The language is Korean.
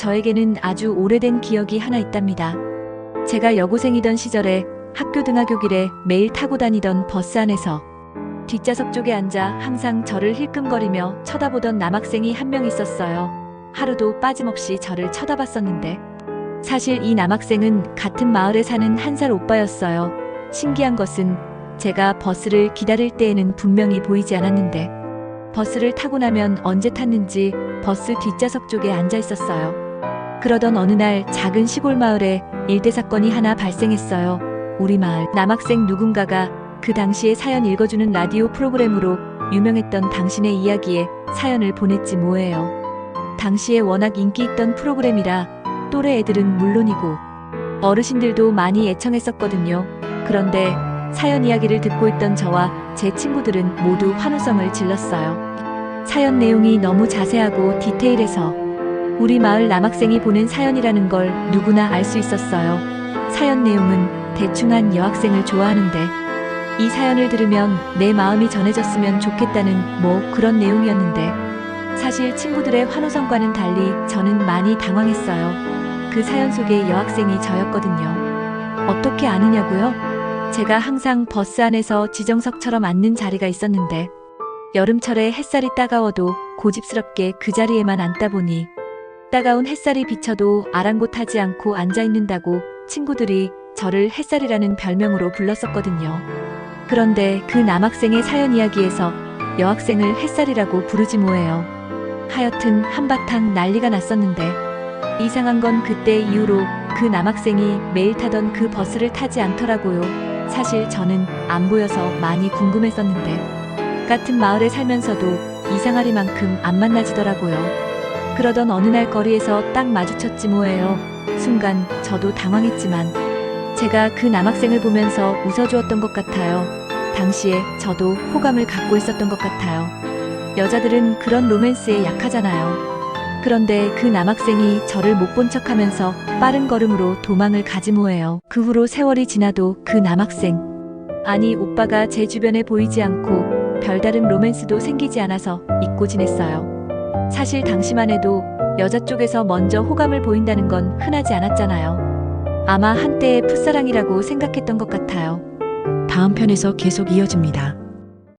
저에게는 아주 오래된 기억이 하나 있답니다. 제가 여고생이던 시절에 학교 등하교길에 매일 타고 다니던 버스 안에서 뒷좌석 쪽에 앉아 항상 저를 힐끔거리며 쳐다보던 남학생이 한 명 있었어요. 하루도 빠짐없이 저를 쳐다봤었는데 사실 이 남학생은 같은 마을에 사는 1살 오빠였어요. 신기한 것은 제가 버스를 기다릴 때에는 분명히 보이지 않았는데 버스를 타고 나면 언제 탔는지 버스 뒷좌석 쪽에 앉아 있었어요. 그러던 어느 날 작은 시골 마을에 일대 사건이 하나 발생했어요. 우리 마을 남학생 누군가가 그 당시에 사연 읽어주는 라디오 프로그램으로 유명했던 당신의 이야기에 사연을 보냈지 뭐예요. 당시에 워낙 인기 있던 프로그램이라 또래 애들은 물론이고 어르신들도 많이 애청했었거든요. 그런데 사연 이야기를 듣고 있던 저와 제 친구들은 모두 환호성을 질렀어요. 사연 내용이 너무 자세하고 디테일해서 우리 마을 남학생이 보낸 사연이라는 걸 누구나 알 수 있었어요. 사연 내용은 대충 한 여학생을 좋아하는데 이 사연을 들으면 내 마음이 전해졌으면 좋겠다는 뭐 그런 내용이었는데 사실 친구들의 환호성과는 달리 저는 많이 당황했어요. 그 사연 속의 여학생이 저였거든요. 어떻게 아느냐고요? 제가 항상 버스 안에서 지정석처럼 앉는 자리가 있었는데 여름철에 햇살이 따가워도 고집스럽게 그 자리에만 앉다 보니 따가운 햇살이 비쳐도 아랑곳하지 않고 앉아있는다고 친구들이 저를 햇살이라는 별명으로 불렀었거든요. 그런데 그 남학생의 사연 이야기에서 여학생을 햇살이라고 부르지 뭐예요. 하여튼 한바탕 난리가 났었는데 이상한 건 그때 이후로 그 남학생이 매일 타던 그 버스를 타지 않더라고요. 사실 저는 안 보여서 많이 궁금했었는데 같은 마을에 살면서도 이상하리만큼 안 만나지더라고요. 그러던 어느 날 거리에서 딱 마주쳤지 뭐예요. 순간 저도 당황했지만 제가 그 남학생을 보면서 웃어주었던 것 같아요. 당시에 저도 호감을 갖고 있었던 것 같아요. 여자들은 그런 로맨스에 약하잖아요. 그런데 그 남학생이 저를 못 본 척하면서 빠른 걸음으로 도망을 가지 뭐예요. 그 후로 세월이 지나도 그 남학생, 아니 오빠가 제 주변에 보이지 않고 별다른 로맨스도 생기지 않아서 잊고 지냈어요. 사실 당시만 해도 여자 쪽에서 먼저 호감을 보인다는 건 흔하지 않았잖아요. 아마 한때의 풋사랑이라고 생각했던 것 같아요. 다음 편에서 계속 이어집니다.